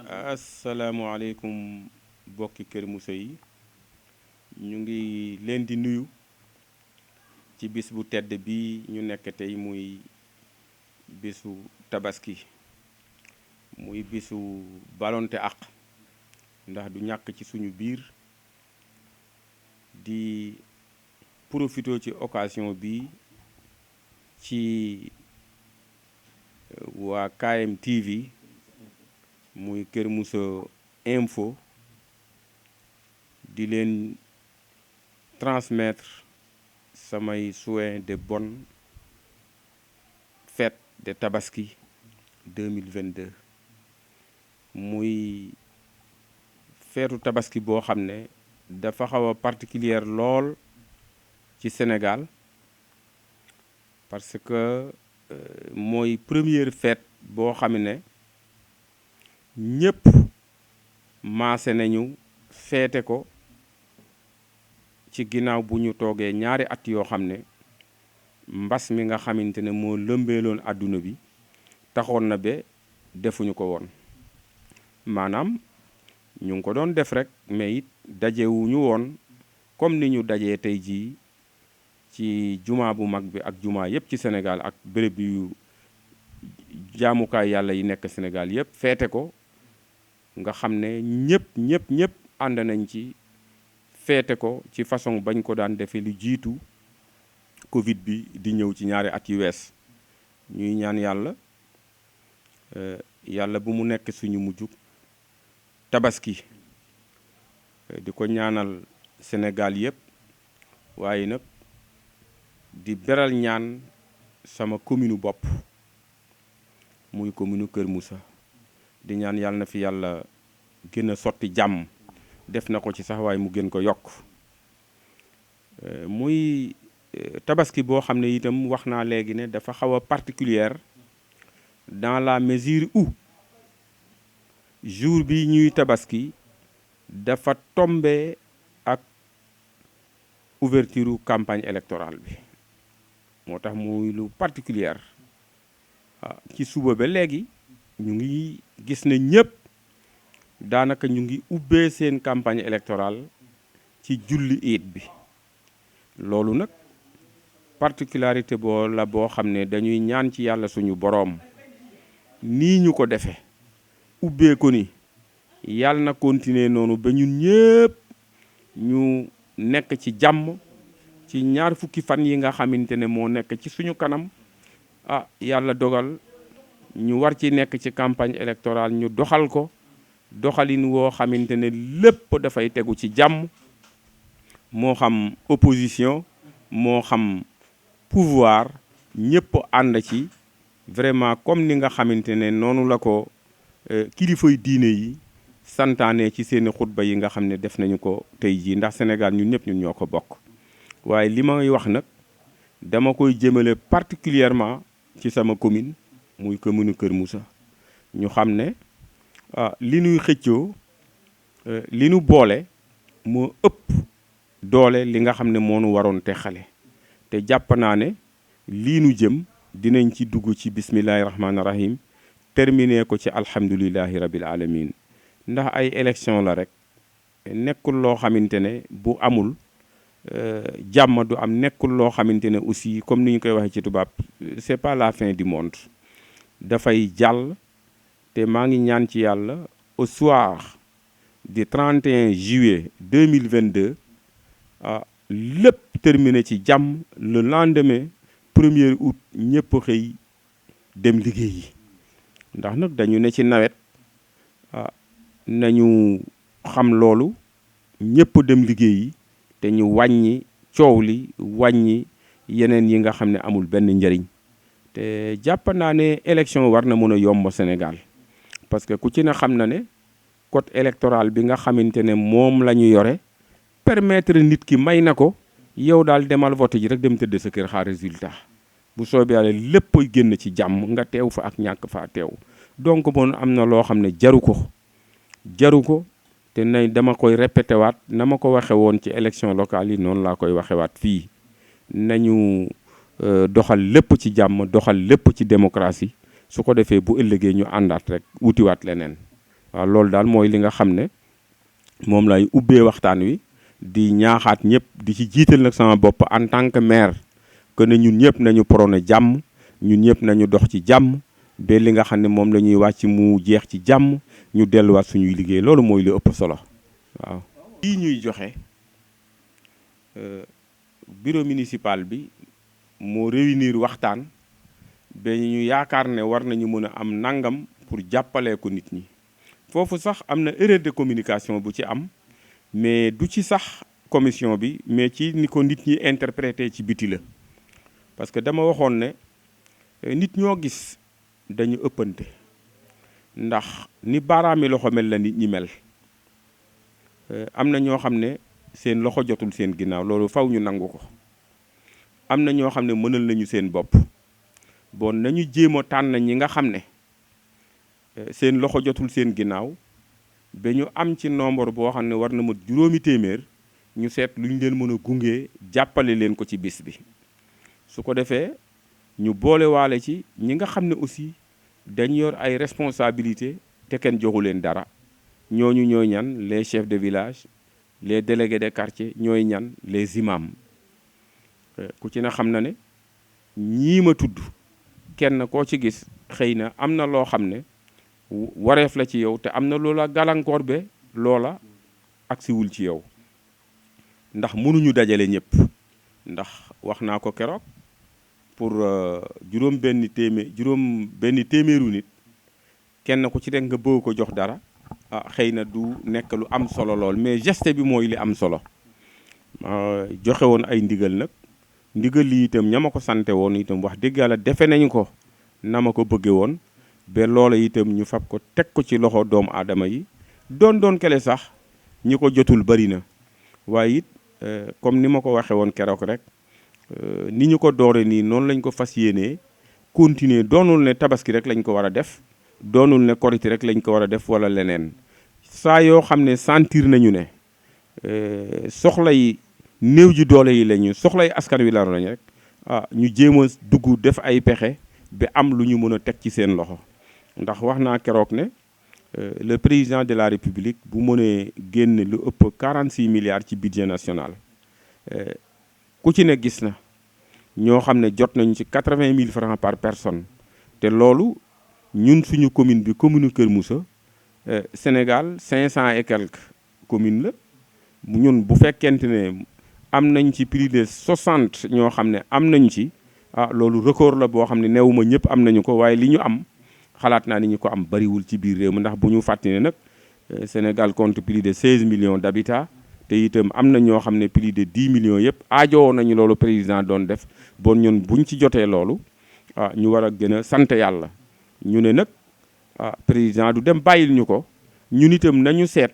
asalaamaaleykum bokki Kër Moussa yi ñu ngi leen di nuyu ci bis bu tedd bi ñu nekk tey muy bisu tabaski muy bisu balonte àq ndax du ñàkk ci suñu biir di profité ci occasion bi ci waa KM TV muy Kër Moussa Info di leen transmettre samay souhaits de bonne fête de Tabaski 2022 muy feetu Tabaski boo xam ne dafa xaw a particulière lool ci Sénégal parce que mooy première fête boo xam ne ñëpp maase nañu feete ko ci ginnaaw bu ñu toogee ñaari at yoo xam ne mbas mi nga xamante ne moo lëmbeeloon àdduna bi taxoon na ba defuñu ko woon maanaam ñu ngi ko doon def rek mais it dajewuñu woon comme ni ñu dajee tey jii ci jumaa bu mag bi ak jumaa yëpp ci Sénégal ak béréb yu jaamukaay yàlla yi nekk Sénégal yëpp feete ko nga xam ne ñëpp ànd nañ ci feete ko ci façon bañ ko daan defee lu jiitu Covid bi di ñëw ci ñaari at yu wees ñuy ñaan yàlla bu mu nekk suñu mujj tabaski di ko ñaanal Sénégal yëpp waaye nag di beral ñaan sama commune bopp muy commune Kër Moussa di ñaan yàlla na fi yàlla gën a sotti jàmm def na ko ci sax waaye mu gën ko yokk muy tabaski boo xam ne itam wax naa léegi ne dafa xaw a particulière dans la mesure où jour bi ñuy tabaski dafa tombé ak ouverture campagne électorale bi moo tax muy lu particulière ci suba ba léegi ñu ngi gis ne ñëpp daanaka ñu ngi ubbee seen campagne électorale ci julli iid bi loolu nag particularité boo xam ne dañuy ñaan ci yàlla suñu boroom nii ñu ko defee ubbee ko ni yàlla na continuer noonu ba ñun ñëpp ñu nekk ci jàmm ci ñaar fukki fan yi nga xamante ne moo nekk ci suñu kanam yàlla dogal ñu war ci nekk ci campagne électorale ñu doxal ko doxalin woo xamante ne lépp dafay tegu ci jàmm moo xam opposition moo xam pouvoir ñëpp ànd ci vraiment comme ni nga xamante ne noonu la ko kilifay diine yi santaane ci seeni xutba yi nga xam ne def nañu ko tey jii ndax Sénégal ñun ñëpp ñun ñoo ko bokk waaye li may wax nag dama koy jëmale particulièrement ci sama commune muy commune Kër Moussa ñu xam ne li ñuy xëccoo li ñu boole moo ëpp doole li nga xam ne moo nu waroon te xale te jàpp naa ne lii nu jëm dinañ ci dugg ci bismillahi rahmaani rahim terminé ko ci alhamdulillahi rabil alamin ndax ay élection la rek nekkul loo xamante ne bu amul jàmm du am nekkul loo xamante ne aussi comme ni ñu koy waxee ci tubaab c'est pas la fin du monde dafay jàll te maa ngi ñaan ci yàlla au soir du 31 juillet 2022 lépp terminé ci jàmm le lendemain 1er août ñëpp xëy dem liggéeyi ndax nag dañu ne ci nawet nañu xam loolu ñëpp dem liggéeyi te ñu wàññi coow li wàññi yeneen yi nga xam ne amul benn njëriñ te jàpp naa ne élection war na mën a yomb Sénégal parce que ku ci ne xam na ne code électoral bi nga xamante ne moom la ñu yore permettre nit ki may na ko yow daal demal vote ji rek dem tëdd sa kër xaar résultat bu soobee yàlla lépp génn ci jàmm nga teew fa ak ñàkk faa teew donc bon am na loo xam ne jaru ko te nay dama koy répété waat na ma ko waxe woon ci élection locale yi noonu laa koy waxe waat fii nañu doxal lépp ci jàmm doxal lépp ci démocratie su ko defee bu ëllëgee ñu àndaat rek wutiwaat leneen waaw loolu daal mooy li nga xam ne moom lay ubbee waxtaan wi di ñaaxaat ñëpp di ci jiital nag sama bopp en tant que maire que ne ñun ñëpp nañu prôné jàmm ñun ñëpp nañu dox ci jàmm ba li nga xam ne moom la ñuy wàcc mu jeex ci jàmm ñu delluwaat suñuy liggéey loolu mooy li ëpp solo waaw. lii ñuy joxe bureau municipal bi moo réunir waxtaan ba ñu yaakaar ne war nañu mën a am nangam pour jàppalee ko nit ñi foofu sax am na erreur de communication bu ci am mais du ci sax commission bi mais ci ni ko nit ñi interprété ci biti la parce que dama waxoon ne nit ñoo gis dañu ëppante ndax ni baaraami loxo mel la nit ñi mel am na ñoo xam ne seen loxo jotul seen ginnaaw loolu faw ñu nangu ko am na ñoo xam ne mënal nañu seen bopp bon nañu jéem a tànn ñi nga xam ne seen loxo jotul seen ginnaaw ba ñu am ci nombre boo xam ne war na mat 5 téeméer ñu seet lu ñu leen mën a gunge jàppale leen ko ci bis bi su ko defee ñu boole waale ci ñi nga xam ne aussi dañ yor ay responsabilité te kenn joxu leen dara ñooñu ñooy ñan les chefs de village les délégués de quartier ñooy ñan les imams ku ci na xam na ne ñii ma tudd kenn koo ci gis xëy na am na loo xam ne wareef la ci yow te am na loola gàllankoor be loola agsiwul ci yow ndax mënuñu dajale ñëpp ndax wax naa ko keroog pour juróom benn téeméeru nit kenn ku ci nekk nga bëgg ko jox dara xëy na du nekk lu am solo lool mais geste bi mooy li am solo joxe woon ay ndigal nag ndigal li itam ña ma ko sante woon itam wax dëgg yàlla defe nañu ko na ma ko bëgge woon ba loola itam ñu fab ko teg ko ci loxo doomu aadama yi doon kele sax ñi ko jotul bari na waaye it comme ni ma ko waxe woon keroog rek ni ñu ko doore nii noonu lañ ko fas yéenee continuer doonul ne tabaski rek lañ ko war a def doonul ne korité rek lañ ko war a def wala leneen saa yoo xam ne sentir nañu ne soxla yi néew ji doole yi lañu soxla yi askan wi lañu rek ñu jéem a dugg def ay pexe ba am lu ñu mën a teg ci seen loxo ndax wax naa keroog ne le président de la république bu mënee génn lu ëpp 46 milliards ci budget national ku ci ne gis na ñoo xam ne jot nañu ci 80 000 francs par personne te loolu ñun suñu commune bi commune Kër Moussa Sénégal 500 et quelques communes la ñun bu fekkente ne am nañ ci plus de 60 ñoo xam ne am nañu ci loolu record la boo xam ne newuma ñëpp am nañu ko waaye li ñu am xalaat naa ni ñu ko am bariwul ci biir réew mi ndax bu ñu fàtte ne nag Sénégal compte plus de 16 millions d'habitants te itam am na ñoo xam ne plus de 10 millions yëpp aajowoo nañu loolu président doon def bon ñun buñ ci jotee loolu ñu war a gën a sant yàlla ñu ne nag président du dem bàyyil ñu ko ñun itam nañu seet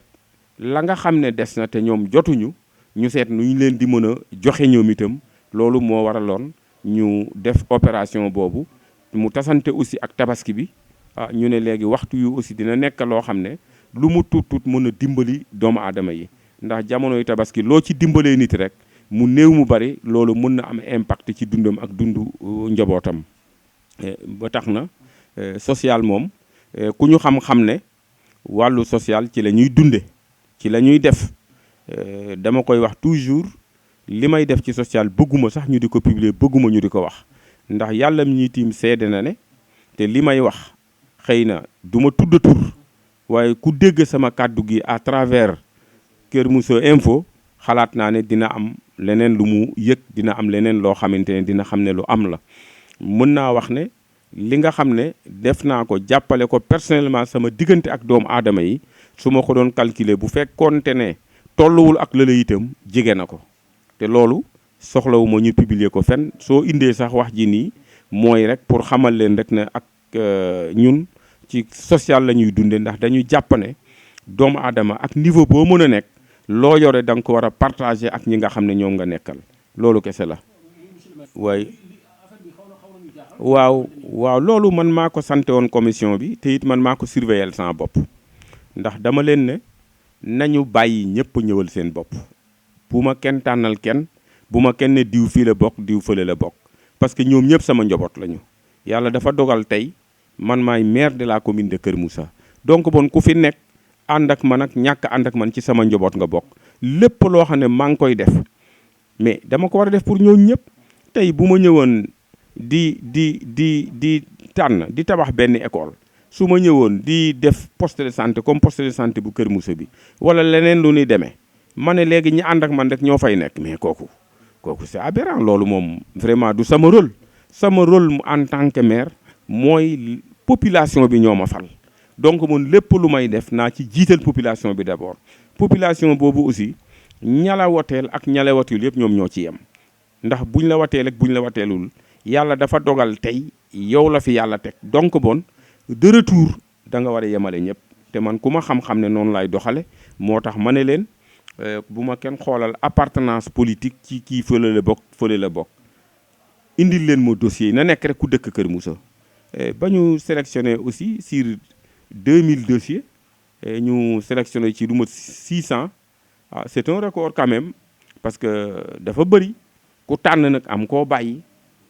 la nga xam ne des na te ñoom jotuñu ñu seet nu ñu leen di mën a joxe ñoom itam loolu moo waraloon ñu def opération boobu mu tasante aussi ak tabaski bi ñu ne léegi waxtu yu aussi dina nekk loo xam ne lu mu tuut mën a dimbali doomu aadama yi ndax jamonoy tabaski loo ci dimbalee nit rek mu néew mu bari loolu mën na am impact ci dundam ak dundu njabootam ba tax na social moom ku ñu xam-xam ne wàllu social ci la ñuy dunde ci la ñuy def dama koy wax toujours li may def ci social bëgguma sax ñu di ko publier bëgguma ñu di ko wax ndax yàlla mi ñuy tiim seede na ne te li may wax xëy na du ma tudd tur waaye ku dégg sama kàddu gi à travers Kër Moussa Info xalaat naa ne dina am leneen lu mu yëg dina am leneen loo xamante ne dina xam ne lu am la mën naa wax ne li nga xam ne def naa ko jàppale ko personnellement sama diggante ak doomu aadama yi su ma ko doon calculer bu fekkoonte ne tolluwul ak lële itam jege na ko te loolu soxlawuma ñu publier ko fenn soo indee sax wax ji nii mooy rek pour xamal leen rek ne ak ñun ci social la ñuy dunde ndax dañuy jàpp ne doomu aadama ak niveau boo mën a nekk loo yore da nga ko war a partager ak ñi nga xam ne ñoom nga nekkal loolu kese la waaye waaw loolu man maa ko sante woon commission bi te it man maa ko surveiller sama bopp ndax dama leen ne nañu bàyyi ñëpp ñëwal seen bopp bu ma kenn tànnal kenn bu ma kenn ne diw fii la bokk diw fële la bokk parce que ñoom ñëpp sama njaboot lañu yàlla dafa dogal tey man maay maire de la commune de Kër Moussa donc bon ku fi nekk ànd ak man ak ñàkk ànd ak man ci sama njaboot nga bokk. lépp loo xam ne maa ngi koy def mais dama ko war a def pour ñooñu ñëpp. tey bu ma ñëwoon di tànn di tabax benn école su ma ñëwoon di def poste de santé comme poste de santé bu Kër Moussa bi wala leneen lu ñuy demee ma ne léegi ñi ànd ak man rek ñoo fay nekk mais kooku c'est aberrant. loolu moom vraiment du sama rôle. sama rôle en tant que maire mooy population bi ñoo ma fal donc man lépp lu may def naa ci jiital population bi d'abord. population boobu aussi ñala woteel ak ñala watul yëpp ñoom ñoo ci yem ndax buñ la wateel ak buñ la wateelul yàlla dafa dogal tey yow la fi yàlla teg donc bon de retour da nga war a yemale ñëpp te man ku ma xam-xam ne noonu lay doxale moo tax ma ne leen bu ma kenn xoolal appartenance politique ci kii fële la bokk indil leen ma dossier yi na nekk rek ku dëkk Kër Moussa. ba ñu sélectionné aussi sur 2000 dossiers ñu sélectionné ci lu ma 600 c'est un record quand même parce que dafa bëri ku tànn nag am koo bàyyi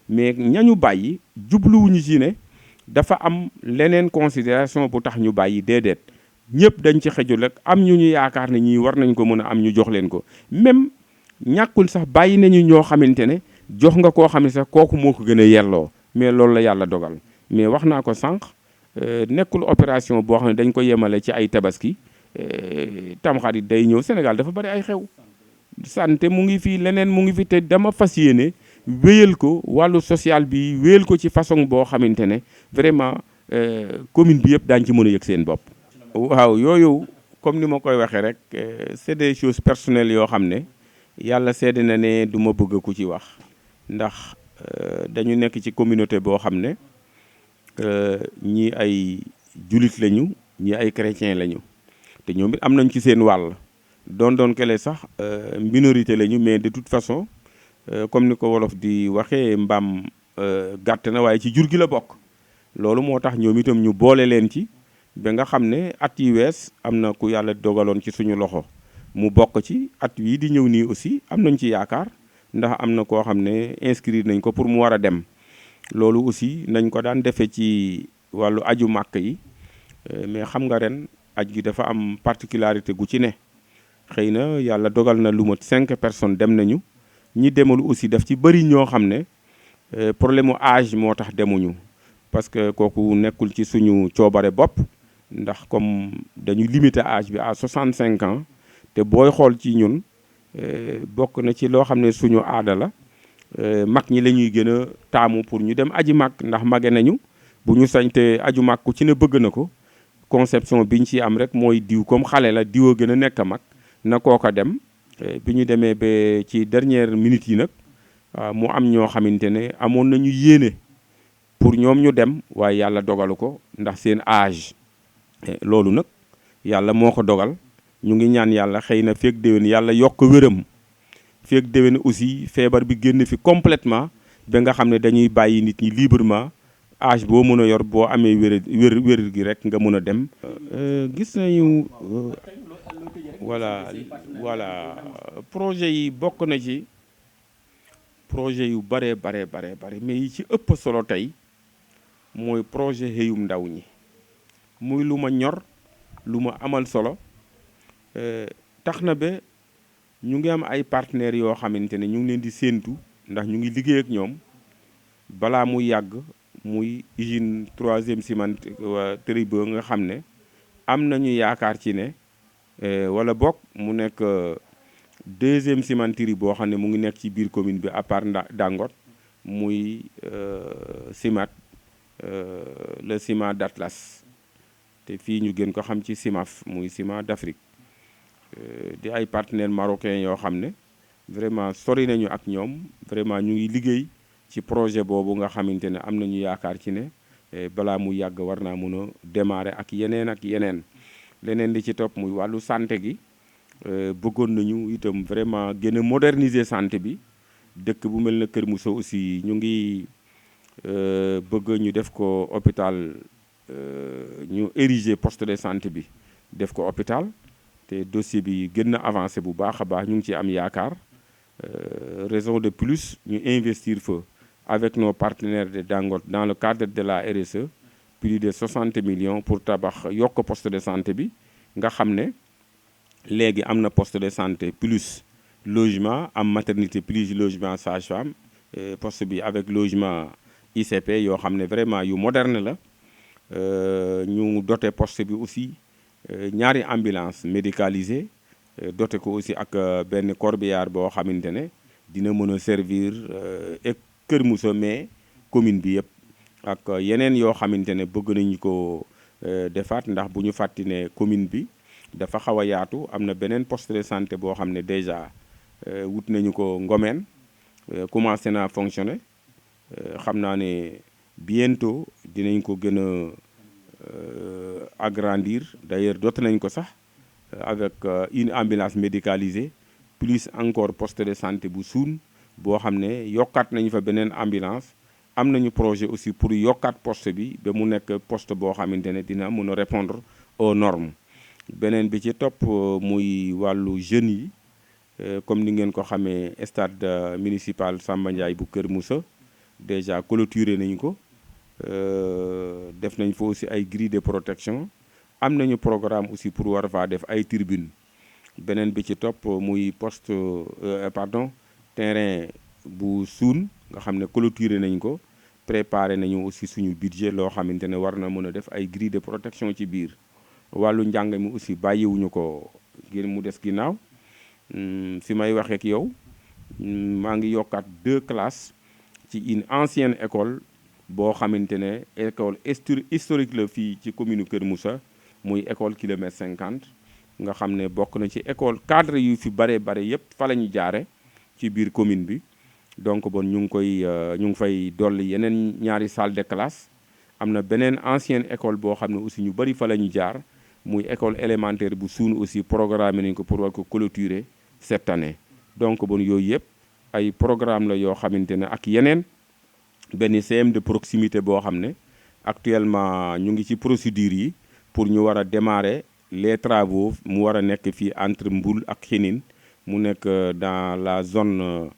mais ñañu bàyyi jubluwuñu ci ne dafa am leneen considération bu tax ñu bàyyi déedéet ñëpp dañ ci xëjul rek am ñu yaakaar ne ñii war nañ ko mën a am ñu jox leen ko même ñàkkul sax bàyyi nañu ñoo xamante ne jox nga koo xam ne sax kooku moo ko gën a yelloo mais loolu la yàlla dogal mais wax naa ko sànq nekkul opération boo xam ne dañ ko yemale ci ay tabaski tamxarit day ñëw Sénégal dafa bari ay xew santé mu ngi fi leneen mu ngi fi te dama fas yéene wéyal ko wàllu social bi wéyal ko ci façon boo xamante ne vraiment commune bi yëpp daañu ci mën a yëg seen bopp. waaw yooyu comme ni ma koy waxee rek c'est des choses personnelles yoo xam ne yàlla seede na ne du ma bëgg ku ci wax ndax dañu nekk ci communauté boo xam ne ñii ay julit lañu ñii ay chrétien lañu te ñoom it am nañ ci seen wàll doon kele sax minorité lañu mais de toute façon comme ni ko wolof di waxee mbaam gàtt na waaye ci jur gi la bokk. loolu moo tax ñoom itam ñu boole leen ci ba nga xam ne at yi wees am na ku yàlla dogaloon ci suñu loxo mu bokk ci at wii di ñëw nii aussi am nañ ci yaakaar ndax am na koo xam ne inscrire nañ ko pour mu war a dem. loolu aussi nañ ko daan defee ci wàllu aju màkk yi mais xam nga ren aj gi dafa am particularité gu ci ne xëy na yàlla dogal na lu mat 5 personnes dem nañu ñi demul aussi daf ci bëri ñoo xam ne problème mu âge moo tax demuñu parce que kooku nekkul ci suñu coobare bopp ndax comme dañu limiter âge bi à 65 ans te booy xool ci ñun bokk na ci loo xam ne suñu aada la mag ñi la ñuy gën a taamu pour ñu dem aji mag ndax mage nañu bu ñu sañ te aju mag ku ci ne bëgg na ko conception biñ ci am rek mooy diw comme xale la diw a gën a nekk mag na kooka dem bi ñu demee ba ci dernière minute yi nag mu am ñoo xamante ne amoon nañu yéene pour ñoom ñu dem waaye yàlla dogalu ko ndax seen âge loolu nag yàlla moo ko dogal ñu ngi ñaan yàlla xëy na feeg déwén yàlla yokk wéram feeg déwén aussi feebar bi génn fi complètement ba nga xam ne dañuy bàyyi nit ñi librement âge boo mën a yor boo amee wér gi rek nga mën a dem. gis nañu voilà projet yi bokk na ci projet yu bare mais yi ci ëpp solo tey mooy projet xëyum ndaw ñi muy lu ma ñor lu ma amal solo tax na ba ñu ngi am ay partenaires yoo xamante ne ñu ngi leen di séentu ndax ñu ngi liggéey ak ñoom balaa muy yàgg muy usine 3e cimenterie ba nga xam ne am nañu yaakaar ci ne wala bokk mu nekk 2e cimenterie boo xam ne mu ngi nekk ci biir commune bi à part Dangote muy CIMAT le ciment d'Atlas te fii ñu gën ko xam ci CIMAF muy ciment d'Afrique di ay partenaires marocains yoo xam ne vraiment sori nañu ak ñoom vraiment ñu ngi liggéey ci projet boobu nga xamante ne am nañu yaakaar ci ne balaa mu yàgg war naa mun a démarrer ak yeneen leneen li ci topp muy wàllu santé gi bëggoon nañu itam vraiment gën a moderniser santé bi dëkk bu mel na Kër Moussa aussi ñu ngi bëgg ñu def ko hôpital ñu ériger poste de santé bi def ko hôpital te dossier bi gën na avancé bu baax a baax ñu ngi ci am yaakaar raison de plus ñu investir fa avec nos partenaires de Dangote dans le cadre de la RSE plus de 60 millions pour tabax yokk poste de santé bi nga xam ne léegi am na poste de santé plus logement am maternité plus logement sage-femme poste bi avec logement ICP yoo xam ne vraiment yu moderne la ñu doté poste bi aussi ñaari ambulance médicalisée doté ko aussi ak benn corbillard boo xamante ne dina mën a servir Kër Moussa mais commune bi yëpp ak yeneen yoo xamante ne bëgg nañu ko defaat ndax bu ñu fàtti ne commune bi dafa xaw a yaatu am na beneen poste de santé boo xam ne déjà wut nañu ko Ngomeen commencé naa fonctionner xam naa ne bientôt dinañ ko gën a agrandir d'ailleurs doté nañ ko sax avec une ambulance médicalisée plus encore poste de santé bu suun boo xam ne yokkaat nañu fa beneen ambulance am nañu projet aussi pour yokkaat poste bi ba mu nekk poste boo xamante ne dina mën a répondre aux normes beneen bi ci topp muy wàllu jeunes yi comme ni ngeen ko xamee stade municipal Samba Ndiaye bu Kër Moussa déjà clôturé nañu ko def nañ fa aussi ay grilles de protection am nañu programme aussi pour war faa def ay tribune beneen bi ci topp muy poste terrain bu suun nga xam ne clôturé nañ ko préparé nañu aussi suñu budget loo xamante ne war na mën a def ay grilles de protection ci biir wàllu njàng mi aussi bàyyiwuñu ko ngir mu des ginnaaw fi may waxee ak yow maa ngi yokkaat 2 classes ci une ancienne école boo xamante ne école historique la fii ci commune Kër Moussa muy école kilomètre 50 nga xam ne bokk na ci école cadre yu fi bare yëpp fa la ñu jaare ci biir commune bi donc bon ñu ngi fay dolli yeneen ñaari salle de classe am na beneen ancienne école boo xam ne aussi ñu bari fa la ñu jaar muy école élémentaire bu suun aussi programme nañ ko pour war ko clôturer cette année donc bon yooyu yëpp ay programme la yoo xamante ne ak yeneen benn CM de proximité boo xam ne actuellement ñu ngi ci procédure yi pour ñu war a démarrer les travaux mu war a nekk fii entre Mboul ak Xinin mu nekk dans la zone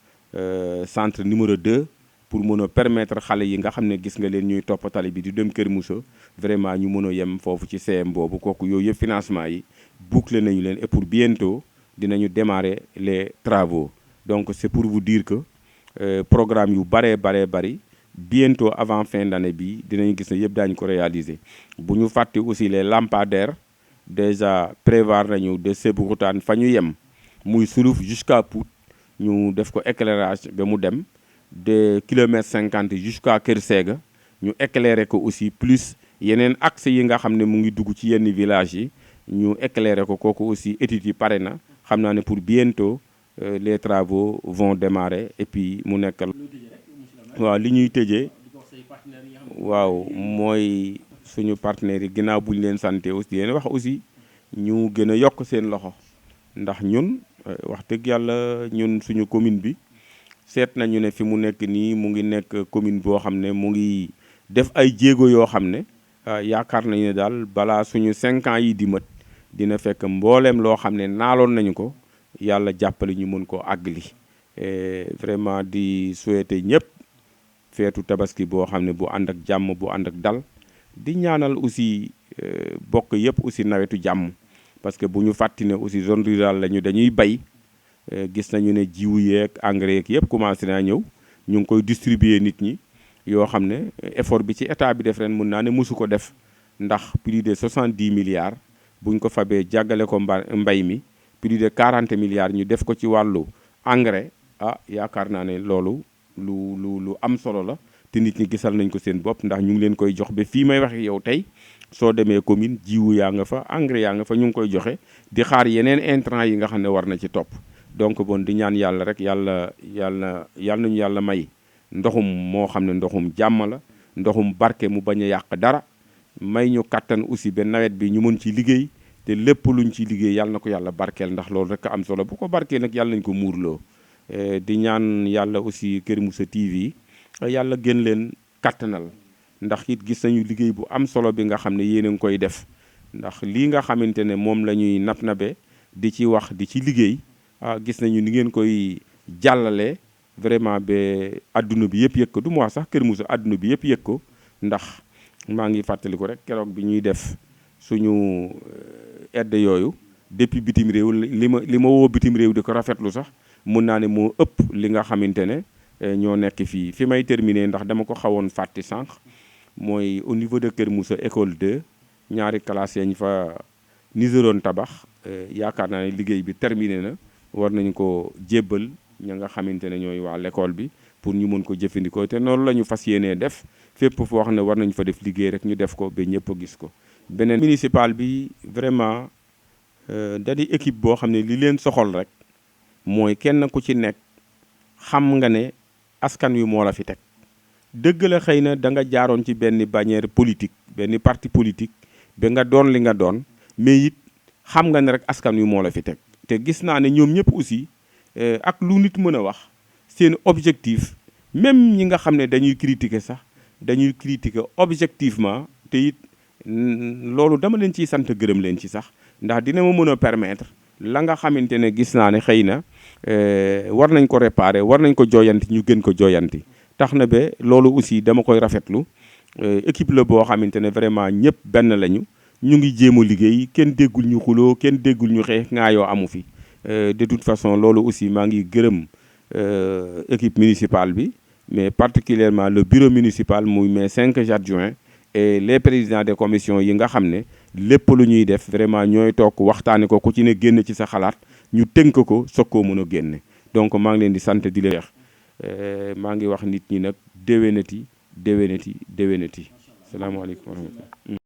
centre numéro 2 pour mën a permettre xale yi nga xam ne gis nga leen ñuy topp tali bi di dem Kër Moussa vraiment ñu mën a yem foofu ci CM boobu kooku yooyu yëpp financement yi boucler nañu leen et pour bientôt dinañu démarrer les travaux donc c'est pour vous dire que programme yu bari bientôt avant fin d'année bi dinañu gis ne yëpp daañu ko réaliser bu ñu fàtte aussi les lampadaires déjà prévoir nañu de Sébikotane fa ñu yem muy Suluf jusqu'à Pout ñu def ko éclairage ba mu dem de kilomètre 50 jusqu'à Kër Sega ñu éclairer ko aussi plus yeneen axe yi nga xam ne mu ngi dugg ci yenn village yi ñu éclairer ko kooku aussi études yi pare na xam naa ne pour bientôt les travaux vont démarrer et puis mu nekk waaw li ñuy tëjee waaw mooy suñu partenaires yi ginnaaw bu ñu leen santé aussi leen wax aussi ñu gën a yokk seen loxo ndax ñun wax dëgg yàlla ñun suñu commune bi seet nañu ne fi mu nekk nii mu ngi nekk commune boo xam ne mu ngi def ay jéego yoo xam ne yaakaar nañu ne daal balaa suñu 5 ans yi di mët dina fekk mbooleem loo xam ne naaloon nañu ko yàlla jàppale ñu mën koo àggali vraiment di souhaiter ñëpp feetu tabaski boo xam ne bu ànd ak jàmm bu ànd ak dal di ñaanal aussi bokk yëpp aussi nawetu jàmm parce que bu ñu fàtti ne aussi zone rurale lañu dañuy bay gis nañu ne jiwu yeeg engrais yeeg yëpp commencé naa ñëw ñu ngi koy distribuer nit ñi yoo xam ne effort bi ci état bi def ren mun naa ne mosu ko def ndax plus de 70 milliards buñ ko fabee jàggale ko mbay mi plus de 40 milliards ñu def ko ci wàllu engrais yaakaar naa ne loolu lu am solo la te nit ñi gisal nañ ko seen bopp ndax ñu ngi leen koy jox ba fii may wax yow tey soo demee commune jiwu yaa nga fa engrais yaa nga fa ñu ngi koy joxe di xaar yeneen intrants yi nga xam ne war na ci topp donc bon di ñaan yàlla rek yàlla nañu yàlla may ndoxum moo xam ne ndoxum jàmm la ndoxum barke mu bañ a yàq dara may ñu kattan aussi ba nawet bi ñu mën ci liggéey te lépp luñ ci liggéey yàlla na ko yàlla barkeel ndax loolu rek am solo bu ko barkeel nag yàlla nañ ko muurloo di ñaan yàlla aussi Kër Moussa TV yàlla gën leen kattanal ndax it gis nañu liggéey bu am solo bi nga xam ne yéen a ngi koy def ndax lii nga xamante ne moom la ñuy nab-nabe di ci wax di ci liggéey gis nañu ni ngeen koy jàllale vraiment ba adduna bi yëpp yëg ko du mu wax sax Kër Moussa adduna bi yëpp yëg ko ndax maa ngi fàttaliku rek keroog bi ñuy def suñu aide yooyu depuis bitim réew li ma woo bitim réew di ko rafetlu sax mun naa ne moo ëpp li nga xamante ne ñoo nekk fii fi may terminer ndax dama ko xawoon fàtte sànq mooy au niveau de Kër Moussa école 2 ñaari classe yañ fa niseroon tabax yaakaar naa ne liggéey bi terminé na war nañ ko jébbal ña nga xamante ne ñooy waa l'école bi pour ñu mën ko jëfandikoo te noonu la ñu fas yéenee def fépp foo xam ne war nañ fa def liggéey rek ñu def ko ba ñëpp a gis ko. beneen municipal bi vraiment da di équipe boo xam ne li leen soxal rek mooy kenn ku ci nekk xam nga ne askan wi moo la fi teg dëgg la xëy na da nga jaaroon ci benn bannière politique benn parti politique ba nga doon li nga doon mais it xam nga ne rek askan wi moo la fi teg te gis naa ne ñoom ñëpp aussi ak lu nit mën a wax seen objectif même ñi nga xam ne dañuy critiquer sax dañuy critiquer objectivement te it loolu dama leen ciy sant gërëm leen ci sax ndax dina ma mën a permettre la nga xamante ne gis naa ne xëy na war nañ ko réparer war nañ ko jooyanti ñu gën ko jooyanti tax na ba loolu aussi dama koy rafetlu équipe la boo xamante ne vraiment ñëpp benn lañu ñu ngi jéem a liggéey kenn déggul ñu xuloo kenn déggul ñu xeex ngaayoo amu fi de toute façon loolu aussi maa ngi gërëm équipe municipale bi mais particulièrement le bureau municipal muy mes 5 adjoints et les présidents des commissions yi nga xam ne lépp lu ñuy def vraiment ñooy toog waxtaane ko ku ci ne génn ci sa xalaat ñu tënk ko soog koo mën a génne donc maa ngi leen di sant di leen maa ngi wax nit ñi nag déwénati déwénati déwénati salaamaaleykum wa rahmatulah